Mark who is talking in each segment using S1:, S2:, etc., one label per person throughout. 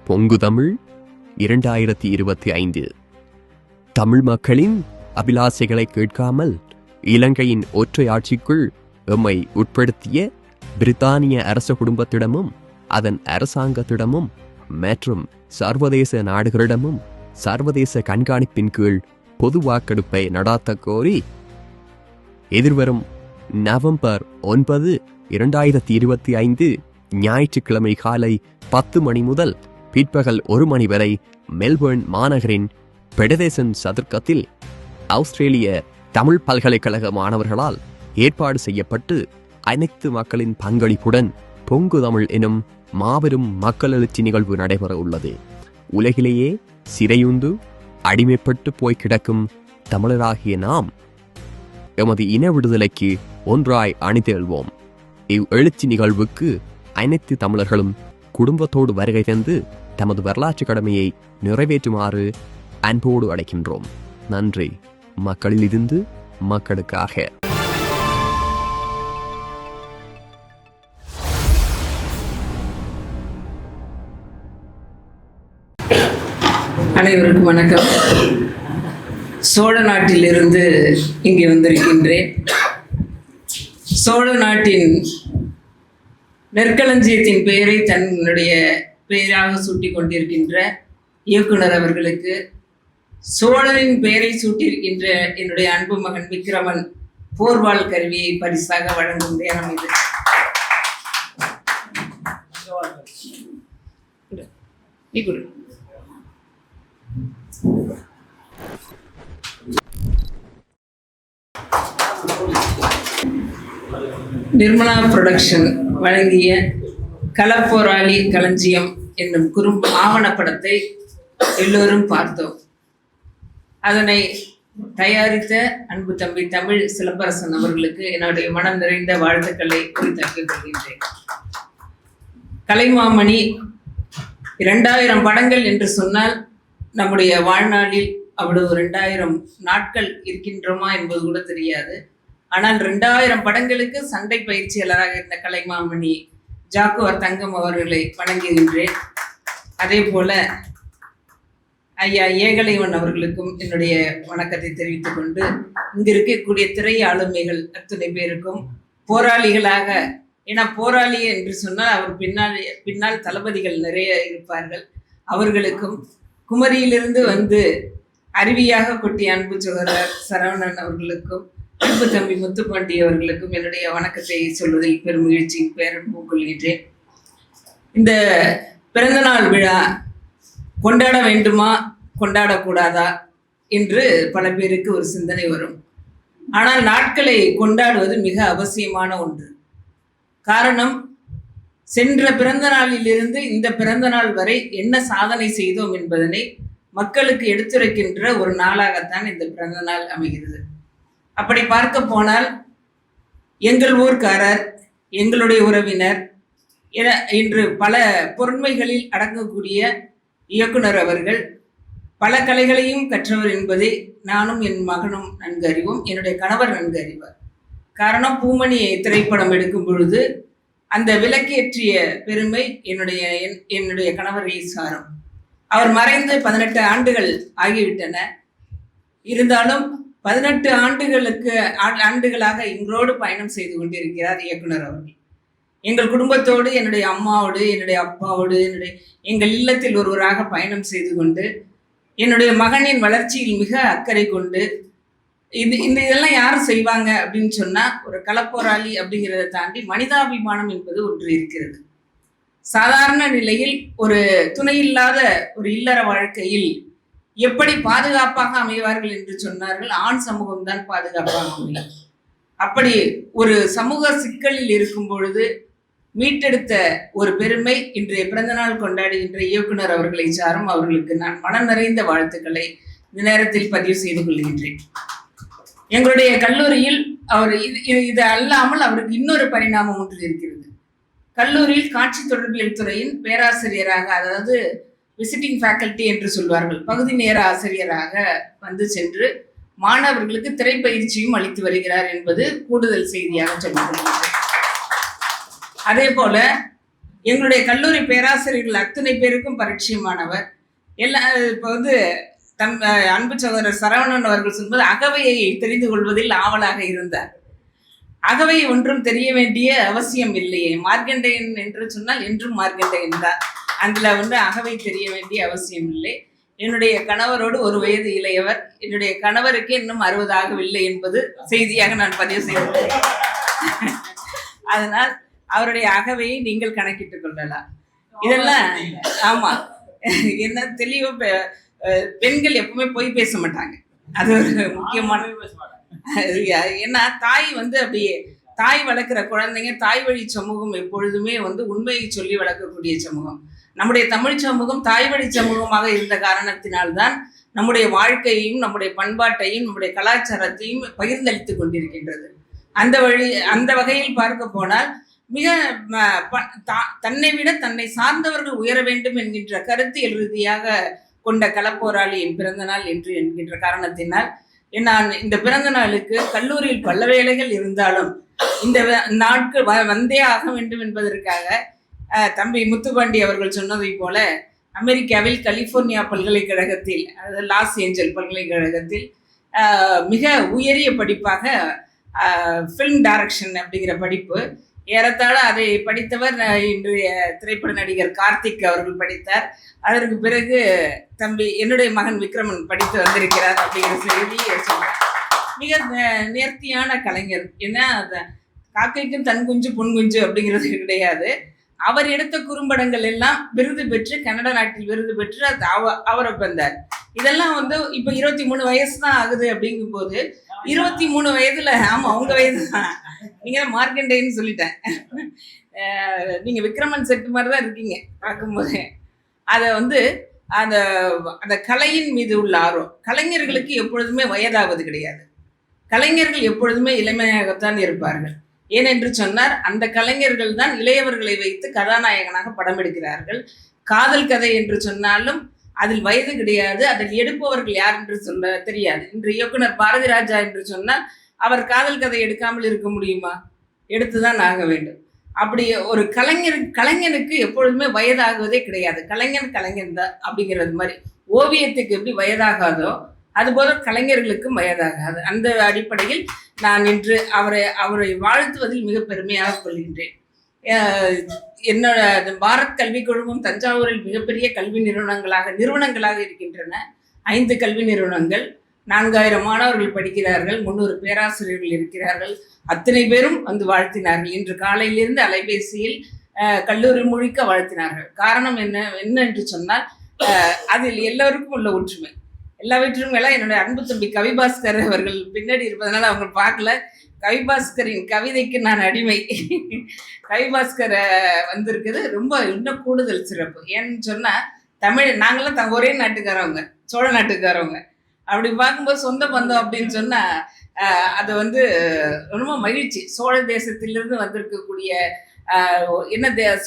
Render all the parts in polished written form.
S1: பொங்கு தமிழ் 2025. தமிழ் மக்களின் அபிலாசைகளை கேட்காமல் இலங்கையின் ஒற்றை ஆட்சிக்குள் எம்மை உட்படுத்திய பிரித்தானிய அரச குடும்பத்திடமும் அதன் அரசாங்கத்திடமும் மற்றும் சர்வதேச நாடுகளிடமும் சர்வதேச கண்காணிப்பின் கீழ் பொது வாக்கெடுப்பை நடாத்த கோரி எதிர்வரும் நவம்பர் 9, 2025 ஞாயிற்றுக்கிழமை காலை 10 மணி முதல் பிற்பகல் 1 மணி வரை மெல்பர்ன் மாநகரின் பெடதேசன் சதுர்க்கத்தில் ஆஸ்திரேலிய தமிழ் பல்கலைக்கழக மாணவர்களால் ஏற்பாடு செய்யப்பட்டு அனைத்து மக்களின் பங்களிப்புடன் பொங்கு தமிழ் எனும் மாபெரும் மக்கள் எழுச்சி நிகழ்வு நடைபெற உள்ளது. உலகிலேயே சிறையுண்டு அடிமைப்பட்டு போய் கிடக்கும் தமிழராகிய நாம் எமது இன விடுதலைக்கு ஒன்றாய் அணிதேள்வோம். இவ் எழுச்சி நிகழ்வுக்கு அனைத்து தமிழர்களும் குடும்பத்தோடு வருகை தந்து தமது வரலாற்று கடமையை நிறைவேற்றுமாறு அன்போடு அழைக்கின்றோம். நன்றி. மக்களில் இருந்து மக்களுக்காக.
S2: அனைவருக்கும் வணக்கம். சோழ நாட்டிலிருந்து இங்கே வந்திருக்கின்றேன். சோழ நாட்டின் நெற்களஞ்சியத்தின் பெயரை தன்னுடைய பெயராக சூட்டி கொண்டிருக்கின்ற இயக்குனர் அவர்களுக்கு, சோழனின் பெயரை சூட்டியிருக்கின்ற என்னுடைய அன்பு மகன் விக்ரமன் போர்வாள் கருவியை பரிசாக வழங்கும் நேரம் இது. நிர்மலா புரொடக்ஷன் வழங்கிய களப்போராளி களஞ்சியம் என்னும் குறும் ஆவணப்படத்தை எல்லோரும் பார்த்தோம். அதனை தயாரித்த அன்பு தம்பி தமிழ் சிலம்பரசன் அவர்களுக்கு என்னுடைய மனம் நிறைந்த வாழ்த்துக்களை குறித்தாக்கிக் கொள்கின்றேன். கலைமாமணி 2000 படங்கள் என்று சொன்னால் நம்முடைய வாழ்நாளில் அவ்வளவு 2000 நாட்கள் இருக்கின்றோமா என்பது கூட தெரியாது. ஆனால் 2000 படங்களுக்கு சண்டை பயிற்சியாளராக இருந்த கலைமாமணி ஜாக்குவார் தங்கம் அவர்களை வணங்குகின்றேன். அதே போல ஐயா ஏகலைவன் அவர்களுக்கும் என்னுடைய வணக்கத்தை தெரிவித்துக் கொண்டு, இங்கு இருக்கக்கூடிய திரை ஆளுமைகள் அத்தனை பேருக்கும் போராளிகளாக, ஏன்னா போராளி என்று சொன்னால் அவர் பின்னால் தளபதிகள் நிறைய இருப்பார்கள், அவர்களுக்கும் குமரியிலிருந்து வந்து அருவியாக கொட்டிய அன்பு சகோதரர் சரவணன் அவர்களுக்கும் அன்பு தம்பி முத்துப்பாண்டி அவர்களுக்கும் என்னுடைய வணக்கத்தை சொல்வதில் பெரும் மகிழ்ச்சி பேரன்பு கொள்கின்றேன். இந்த பிறந்தநாள் விழா கொண்டாட வேண்டுமா கொண்டாடக்கூடாதா என்று பல பேருக்கு ஒரு சிந்தனை வரும். ஆனால் நாட்களை கொண்டாடுவது மிக அவசியமான ஒன்று. காரணம், சென்ற பிறந்த நாளிலிருந்து இந்த பிறந்த நாள் வரை என்ன சாதனை செய்தோம் என்பதனை மக்களுக்கு எடுத்துரைக்கின்ற ஒரு நாளாகத்தான் இந்த பிறந்த நாள் அமைகிறது. அப்படி பார்க்க போனால் எங்கள் ஊர்க்காரர், எங்களுடைய உறவினர் என்று பல பொருண்மைகளில் அடங்கக்கூடிய இயக்குனர் அவர்கள் பல கலைகளையும் கற்றவர் என்பதை நானும் என் மகனும் நன்கு அறிவோம், என்னுடைய கணவர் நன்கு அறிவார். காரணம், பூமணி திரைப்படம் எடுக்கும் பொழுது அந்த விளக்கேற்றிய பெருமை என்னுடைய கணவரை சாரும். அவர் மறைந்து 18 ஆண்டுகள் ஆகிவிட்டன. இருந்தாலும் 18 ஆண்டுகளாக எங்களோடு பயணம் செய்து கொண்டிருக்கிறார் இயக்குனர் அவர்கள். எங்கள் குடும்பத்தோடு, என்னுடைய அம்மாவோடு, என்னுடைய அப்பாவோடு, எங்கள் இல்லத்தில் ஒருவராக பயணம் செய்து கொண்டு, என்னுடைய மகனின் வளர்ச்சியில் மிக அக்கறை கொண்டு, இதெல்லாம் யாரும் செய்வாங்க அப்படின்னு சொன்னா, ஒரு களப்போராளி அப்படிங்கிறத தாண்டி மனிதாபிமானம் என்பது ஒன்று இருக்கிறது. சாதாரண நிலையில் ஒரு துணையில்லாத ஒரு இல்லற வாழ்க்கையில் எப்படி பாதுகாப்பாக அமைவார்கள் என்று சொன்னார்கள், ஆண் சமூகம் தான் பாதுகாப்பாக அமையும். அப்படி ஒரு சமூக சிக்கலில் இருக்கும் பொழுது மீட்டெடுத்த ஒரு பெருமை இன்றைய பிறந்தநாள் கொண்டாடுகின்ற இயக்குனர் அவர்களை சாரும். அவர்களுக்கு நான் மனம் நிறைந்த வாழ்த்துக்களை இந்த நேரத்தில் பதிவு செய்து கொள்கின்றேன். எங்களுடைய கல்லூரியில் அவர் இது அல்லாமல் அவருக்கு இன்னொரு பரிணாமம் ஒன்று இருக்கிறது. கல்லூரியில் காட்சி தொடர்பியல் துறையின் பேராசிரியராக, அதாவது விசிட்டிங் ஃபேக்கல்டி என்று சொல்வார்கள், பகுதி நேர ஆசிரியராக வந்து சென்று மாணவர்களுக்கு திரைப்பயிற்சியும் அளித்து வருகிறார் என்பது கூடுதல் செய்தியாக சொல்லிக் கொள்கிறேன். அதே போல எங்களுடைய கல்லூரி பேராசிரியர்கள் அத்தனை பேருக்கும் பரிச்சயமானவர். இப்போ அன்பு சகோதரர் சரவணன் அவர்கள் சொல்வது அகவையை தெரிந்து கொள்வதில் ஆவலாக இருந்தார். அகவை ஒன்றும் தெரிய வேண்டிய அவசியம் இல்லையே, மார்க்கண்டேயன் என்று சொன்னால் என்றும் மார்க்கண்டேயன் தான். அதுல அகவை தெரிய வேண்டிய அவசியம் இல்லை. என்னுடைய கணவரோடு 1 வயது இளையவர். என்னுடைய கணவருக்கு இன்னும் 60 ஆகவில்லை என்பது செய்தியாக நான் பதிவு செய்கிறேன். அதனால் அவருடைய அகவையை நீங்கள் கணக்கிட்டுக் கொள்ளலாம். இதெல்லாம் ஆமா, என்ன தெளிவா பெண்கள் எப்பவுமே பொய் பேச மாட்டாங்க. அது ஒரு முக்கியமான. ஏன்னா தாய் அப்படியே தாய் வளர்க்குற குழந்தைங்க தாய் வழி சமூகம் எப்பொழுதுமே உண்மையை சொல்லி வளர்க்கக்கூடிய சமூகம். நம்முடைய தமிழ் சமூகம் தாய் வழி சமூகமாக இருந்த காரணத்தினால்தான் நம்முடைய வாழ்க்கையையும் நம்முடைய பண்பாட்டையும் நம்முடைய கலாச்சாரத்தையும் பகிர்ந்தளித்துக் கொண்டிருக்கின்றது. அந்த வகையில் பார்க்க போனால் மிக தன்னை விட தன்னை சார்ந்தவர்கள் உயர வேண்டும் என்கின்ற கருத்தியல் ரீதியாக கொண்ட களப்போராளி என் பிறந்த நாள் என்று என்கின்ற காரணத்தினால் நான் இந்த பிறந்த நாளுக்கு கல்லூரியில் பல வேலைகள் இருந்தாலும் இந்த நாட்கள் வந்தே ஆக வேண்டும் என்பதற்காக தம்பி முத்துப்பாண்டி அவர்கள் சொன்னதை போல அமெரிக்காவில் கலிபோர்னியா பல்கலைக்கழகத்தில், அதாவது லாஸ் ஏஞ்சல் பல்கலைக்கழகத்தில் மிக உயரிய படிப்பாக ஃபிலிம் டைரக்ஷன் அப்படிங்கிற படிப்பு. ஏறத்தாழ அதை படித்தவர் இன்றைய திரைப்பட நடிகர் கார்த்திக் அவர்கள் படித்தார். அதற்கு பிறகு என்னுடைய மகன் விக்ரமன் படித்து வந்திருக்கிறார் அப்படிங்கிற செய்தியை சொன்னார். மிக நேர்த்தியான கலைஞர். ஏன்னா காக்கைக்கும் தன் குஞ்சு பொன் குஞ்சு அப்படிங்கிறது கிடையாது. அவர் எடுத்த குறும்படங்கள் எல்லாம் விருது பெற்று கன்னட நாட்டில் விருது பெற்று அவரை வந்தார். இதெல்லாம் இப்போ 23 வயசு தான் ஆகுது அப்படிங்கும் போது 23 வயதுல, ஆமா உங்க வயது தான், நீங்க மார்க்கண்டேயன்னு சொல்லிட்டேன், நீங்க விக்ரமன் செட்டு மாதிரி தான் இருக்கீங்க பார்க்கும்போது. அதை அந்த அந்த கலையின் மீது உள்ள ஆர்வம். கலைஞர்களுக்கு எப்பொழுதுமே வயதாவது கிடையாது. கலைஞர்கள் எப்பொழுதுமே இளமையாகத்தான் இருப்பார்கள். ஏனென்று சொன்னார், அந்த கலைஞர்கள் தான் இளையவர்களை வைத்து கதாநாயகனாக படம் எடுக்கிறார்கள். காதல் கதை என்று சொன்னாலும் அதில் வயது கிடையாது. அதில் எடுப்பவர்கள் யார் என்று சொல்ல தெரியாது. இன்று இயக்குனர் பாரதி ராஜா என்று சொன்னால் அவர் காதல் கதை எடுக்காமல் இருக்க முடியுமா? எடுத்துதான் ஆக வேண்டும். அப்படி ஒரு கலைஞனுக்கு எப்பொழுதுமே வயதாகுவதே கிடையாது. கலைஞன் தான் அப்படிங்கிறது மாதிரி. ஓவியத்துக்கு எப்படி வயதாகாதோ அதுபோல கலைஞர்களுக்கும் வயதாகாது. அந்த அடிப்படையில் நான் இன்று அவரை வாழ்த்துவதில் மிக பெருமையாக கொள்கின்றேன். என்னோட பாரத் கல்வி குழுமம் தஞ்சாவூரில் மிகப்பெரிய கல்வி நிறுவனங்களாக இருக்கின்றன. 5 கல்வி நிறுவனங்கள், 4000 மாணவர்கள் படிக்கிறார்கள், 300 பேராசிரியர்கள் இருக்கிறார்கள். அத்தனை பேரும் வாழ்த்தினார்கள். இன்று காலையிலிருந்து அலைபேசியில் கல்லூரி முழுக்க வாழ்த்தினார்கள். காரணம் என்ன என்று சொன்னால், அதில் எல்லோருக்கும் உள்ள ஒற்றுமை. எல்லாவற்றும் எல்லாம் என்னுடைய அன்பு தம்பி கவிபாஸ்கர் அவர்கள் பின்னாடி இருப்பதனால அவங்க பார்க்கல. கவிபாஸ்கரின் கவிதைக்கு நான் அடிமை. கவிபாஸ்கர் வந்திருக்குது ரொம்ப இன்னும் கூடுதல் சிறப்பு. ஏன்னு சொன்னா நாங்களாம் ஒரே நாட்டுக்காரவங்க, சோழ நாட்டுக்காரவங்க. அப்படி பார்க்கும்போது சொந்த பந்தம் அப்படின்னு சொன்னா அது ரொம்ப மகிழ்ச்சி. சோழ தேசத்திலிருந்து வந்திருக்கக்கூடிய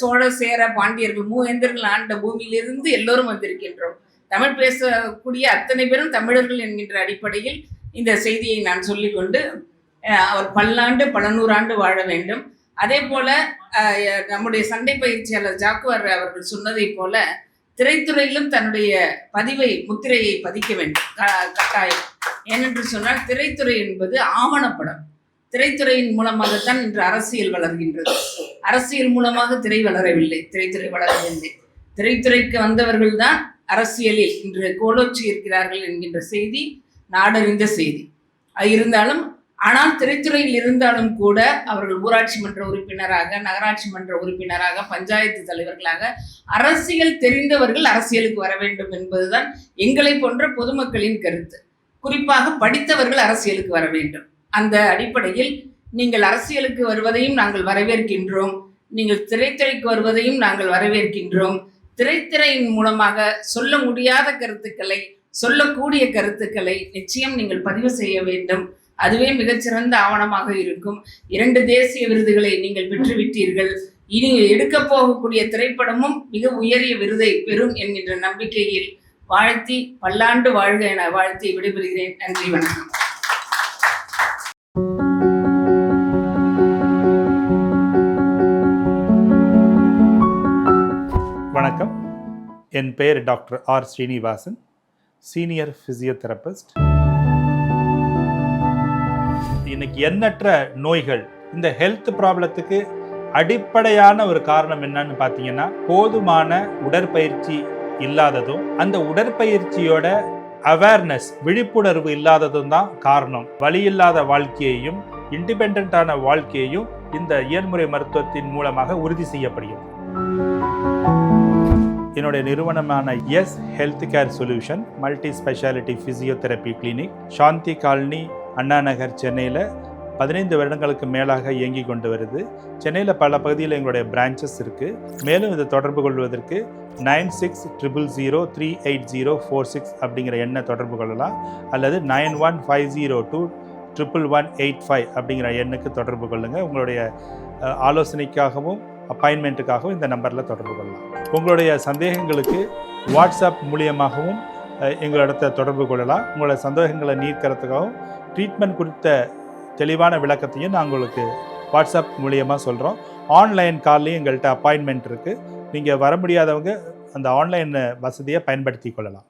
S2: சோழ சேர பாண்டியர்கள் மூவேந்தர்கள் ஆண்ட பூமியிலிருந்து எல்லோரும் வந்திருக்கின்றோம். தமிழ் பேசக்கூடிய அத்தனை பேரும் தமிழர்கள் என்கின்ற அடிப்படையில் இந்த செய்தியை நான் சொல்லிக்கொண்டு, அவர் பல்லாண்டு பல நூறாண்டு வாழ வேண்டும். அதே போல நம்முடைய சண்டை பயிற்சியாளர் ஜாக்குவார் அவர்கள் சொன்னதை போல திரைத்துறையிலும் தன்னுடைய முத்திரையை பதிக்க வேண்டும் கட்டாயம். ஏனென்று சொன்னால் திரைத்துறை என்பது ஆவணப்படம். திரைத்துறையின் மூலமாகத்தான் இன்று அரசியல் வளர்கின்றது. அரசியல் மூலமாக திரை வளரவில்லை, திரைத்துறை வளரவில்லை. திரைத்துறைக்கு வந்தவர்கள் தான் அரசியலில் இன்று கோலோச்சி இருக்கிறார்கள் என்கின்ற செய்தி நாடறிந்த செய்தி. இருந்தாலும் ஆனால் திரைத்துறையில் இருந்தாலும் கூட அவர்கள் ஊராட்சி மன்ற உறுப்பினராக, நகராட்சி மன்ற உறுப்பினராக, பஞ்சாயத்து தலைவர்களாக அரசியல் தெரிந்தவர்கள் அரசியலுக்கு வர வேண்டும் என்பதுதான் எங்களை போன்ற பொதுமக்களின் கருத்து. குறிப்பாக படித்தவர்கள் அரசியலுக்கு வர வேண்டும். அந்த அடிப்படையில் நீங்கள் அரசியலுக்கு வருவதையும் நாங்கள் வரவேற்கின்றோம், நீங்கள் திரைத்துறைக்கு வருவதையும் நாங்கள் வரவேற்கின்றோம். திரைத்துறையின் மூலமாக சொல்ல முடியாத கருத்துக்களை, சொல்லக்கூடிய கருத்துக்களை நிச்சயம் நீங்கள் பதிவு செய்ய வேண்டும். அதுவே மிகச்சிறந்த ஆவணமாக இருக்கும். 2 தேசிய விருதுகளை நீங்கள் பெற்றுவிட்டீர்கள். இனி எடுக்க போகக்கூடிய திரைப்படமும் மிக உயரிய விருதை பெறும் என்கின்ற நம்பிக்கையில் வாழ்த்தி பல்லாண்டு வாழ்க என வாழ்த்தி விடைபெறுகிறேன். நன்றி, வணக்கம்.
S3: வணக்கம். என் பெயர் doctor R Srinivasan, senior physiotherapist. இன்னைக்கு எண்ணற்ற நோய்கள், இந்த ஹெல்த் ப்ராப்ளத்துக்கு அடிப்படையான ஒரு காரணம் என்னன்னு பார்த்தீங்கன்னா, போதுமான உடற்பயிற்சி இல்லாததும், அந்த உடற்பயிற்சியோட அவேர்னஸ், விழிப்புணர்வு இல்லாததும் தான் காரணம். வலி இல்லாத வாழ்க்கையையும் இண்டிபெண்டான வாழ்க்கையையும் இந்த இயன்முறை மருத்துவத்தின் மூலமாக உறுதி செய்யப்படுகிறது. என்னுடைய நிறுவனமான S health care solution multi speciality physiotherapy clinic, Shanthi colony, Anna Nagar, சென்னையில் 15 வருடங்களுக்கு மேலாக இயங்கி கொண்டு வருது. சென்னையில் பல பகுதியில் எங்களுடைய பிரான்ச்சஸ் இருக்குது. மேலும் இதை தொடர்பு கொள்வதற்கு 9600038046 அப்படிங்கிற எண்ணை தொடர்பு கொள்ளலாம், அல்லது 9150211185 அப்படிங்கிற எண்ணுக்கு தொடர்பு கொள்ளுங்கள். உங்களுடைய ஆலோசனைக்காகவும் அப்பாயின்மெண்ட்டுக்காகவும் இந்த நம்பரில் தொடர்பு கொள்ளலாம். உங்களுடைய சந்தேகங்களுக்கு வாட்ஸ்அப் மூலியமாகவும் எங்களிடத்தை தொடர்பு கொள்ளலாம். உங்களோட சந்தேகங்களை நீக்கிறதுக்காகவும் ட்ரீட்மெண்ட் குறித்த தெளிவான விளக்கத்தையும் நான் உங்களுக்கு வாட்ஸ்அப் மூலியமாக சொல்கிறோம். ஆன்லைன் கால்லையும் எங்கள்கிட்ட அப்பாயின்மெண்ட் இருக்குது. நீங்கள் வர முடியாதவங்க அந்த ஆன்லைன் வசதியை பயன்படுத்தி கொள்ளலாம்.